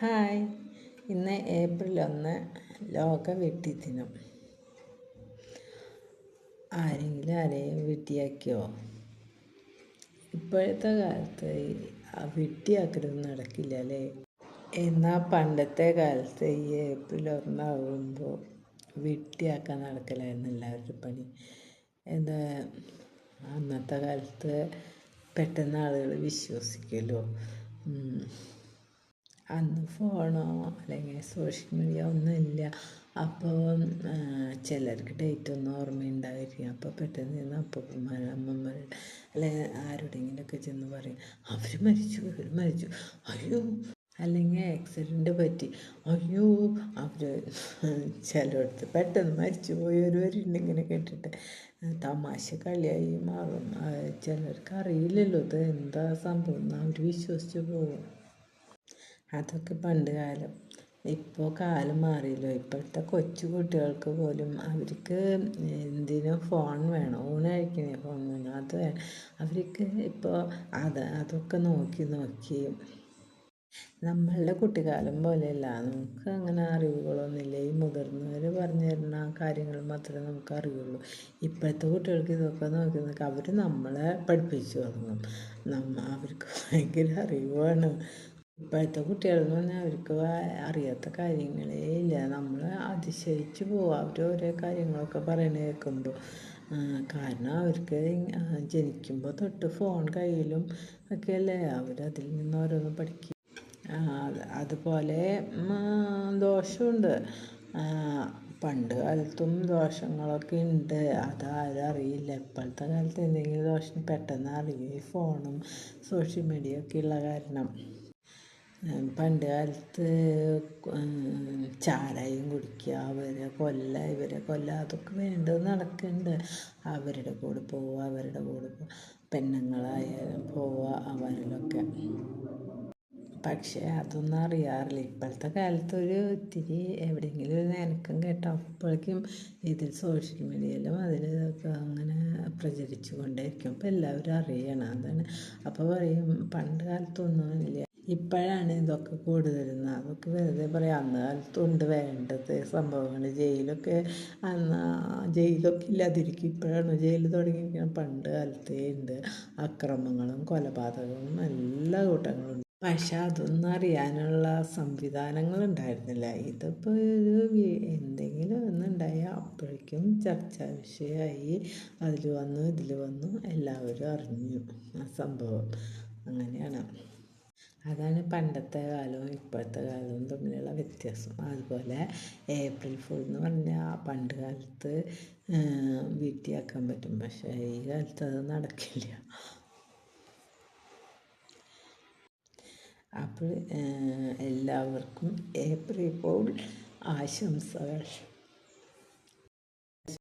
Hi, ഇന്ന് April 1 ലോക വെട്ടി ദിനം. ആരെയും വെട്ടിയാക്കിയോ? ഇപ്പോഴത്തെ കാലത്ത് വെട്ടിയാക്കലൊന്നും നടക്കില്ല അല്ലേ? എന്നാൽ പണ്ടത്തെ കാലത്ത് ഈ ഏപ്രിൽ 1 ആകുമ്പോൾ വെട്ടിയാക്കാൻ നടക്കലായിരുന്നു എല്ലാവരുടെ പണി. അന്നത്തെ കാലത്ത് പെട്ടെന്ന് ആളുകൾ വിശ്വസിക്കുമല്ലോ. അന്ന് ഫോണോ അല്ലെങ്കിൽ സോഷ്യൽ മീഡിയ ഒന്നുമില്ല. അപ്പോൾ ചിലർക്ക് ഡേറ്റൊന്നും ഓർമ്മയുണ്ടാവില്ല. അപ്പോൾ പെട്ടെന്ന് അപ്പൂപ്പന്മാർ അമ്മമാർ അല്ലെങ്കിൽ ആരുടെയെങ്കിലുമൊക്കെ ചെന്ന് പറയും, അവർ മരിച്ചു, അയ്യോ, അല്ലെങ്കിൽ ആക്സിഡൻറ്റ് പറ്റി, അയ്യോ, അവർ ചിലയിടത്ത് പെട്ടെന്ന് മരിച്ചു പോയവരുണ്ട്. ഇങ്ങനെ കേട്ടിട്ട് തമാശ കളിയായി മാറും. ചിലർക്ക് അറിയില്ലല്ലോ ഇത് എന്താ സംഭവം, അവർ വിശ്വസിച്ച് പോകും. അതൊക്കെ പണ്ട് കാലം. ഇപ്പോൾ കാലം മാറിയല്ലോ. ഇപ്പോഴത്തെ കൊച്ചു കുട്ടികൾക്ക് പോലും അവർക്ക് എന്തിനും ഫോൺ വേണം. ഊണ് കഴിക്കണേ ഫോൺ വേണം, അത് വേണം അവർക്ക്. ഇപ്പോൾ അതൊക്കെ നോക്കി നമ്മളുടെ കുട്ടിക്കാലം പോലെയല്ല. നമുക്ക് അങ്ങനെ അറിവുകളൊന്നുമില്ല. ഈ മുതിർന്നവർ പറഞ്ഞു തരുന്ന കാര്യങ്ങൾ മാത്രമേ നമുക്ക് അറിയുള്ളൂ. ഇപ്പോഴത്തെ കുട്ടികൾക്ക് ഇതൊക്കെ നോക്കി അവർ നമ്മളെ പഠിപ്പിച്ചു തുടങ്ങും. അവർക്ക് ഭയങ്കര അറിവാണ്. ഇപ്പോഴത്തെ കുട്ടികളെന്ന് പറഞ്ഞാൽ അവർക്ക് അറിയാത്ത കാര്യങ്ങളേ ഇല്ല. നമ്മൾ അതിശയിച്ച് പോവുക അവർ ഓരോ കാര്യങ്ങളൊക്കെ പറയണ കേൾക്കുമ്പോൾ. കാരണം അവർക്ക് ജനിക്കുമ്പോൾ തൊട്ട് ഫോൺ കയ്യിലും ഒക്കെയല്ലേ, അവരതിൽ നിന്ന് ഓരോന്ന് പഠിക്കും. അതുപോലെ ദോഷമുണ്ട്. പണ്ട് കാലത്തും ദോഷങ്ങളൊക്കെ ഉണ്ട്, അതാരും അറിയില്ല. ഇപ്പോഴത്തെ കാലത്ത് എന്തെങ്കിലും ദോഷം പെട്ടെന്ന് അറിയും, ഈ ഫോണും സോഷ്യൽ മീഡിയ ഒക്കെ ഉള്ള കാരണം. പണ്ട് കാലത്ത് ചാരായം കുടിക്കുക, ഇവരെ കൊല്ല അതൊക്കെ വേണ്ടത് നടക്കുന്നുണ്ട്. അവരുടെ കൂടെ പോവുക, പെണ്ണുങ്ങളായാലും പോവുക അവരിലൊക്കെ. പക്ഷേ അതൊന്നും അറിയാറില്ല. ഇപ്പോഴത്തെ കാലത്ത് ഇത്തിരി എവിടെയെങ്കിലും ഒരു നനക്കം കേട്ടോ, അപ്പോഴേക്കും ഇതിൽ സോഷ്യൽ മീഡിയയിലും അതിലൊക്കെ അങ്ങനെ പ്രചരിച്ചു കൊണ്ടേയിരിക്കും. അപ്പോൾ എല്ലാവരും അറിയണം. അതാണ്. അപ്പോൾ പറയും പണ്ട് കാലത്തൊന്നുമില്ല, ഇപ്പോഴാണ് ഇതൊക്കെ കൂടുതലെന്ന്. അതൊക്കെ വെറുതെ പറയാം. അന്ന് കാലത്തുണ്ട് വേണ്ടത് സംഭവങ്ങൾ. ജയിലൊക്കെ ഇല്ലാതിരിക്കും. ഇപ്പോഴാണ് ജയിൽ തുടങ്ങിയിരിക്കുന്നത്. പണ്ട് കാലത്തേ ഉണ്ട് അക്രമങ്ങളും കൊലപാതകങ്ങളും എല്ലാ കൂട്ടങ്ങളും. പക്ഷെ അതൊന്നും അറിയാനുള്ള സംവിധാനങ്ങൾ ഉണ്ടായിരുന്നില്ല. ഇതിപ്പോൾ എന്തെങ്കിലും ഒന്നുണ്ടായാൽ അപ്പോഴേക്കും ചർച്ചാ വിഷയമായി. ഇതിൽ വന്നു എല്ലാവരും അറിഞ്ഞു ആ സംഭവം. അങ്ങനെയാണ്. അതാണ് പണ്ടത്തെ കാലവും ഇപ്പോഴത്തെ കാലവും തമ്മിലുള്ള വ്യത്യാസം. അതുപോലെ ഏപ്രിൽ ഫുൾ എന്ന് പറഞ്ഞാൽ പണ്ട് കാലത്ത് വീട്ടിയാക്കാൻ പറ്റും, പക്ഷേ ഈ കാലത്ത് അത് നടക്കില്ല. അപ്പോൾ എല്ലാവർക്കും ഏപ്രിൽ ഫുൾ ആശംസകൾ.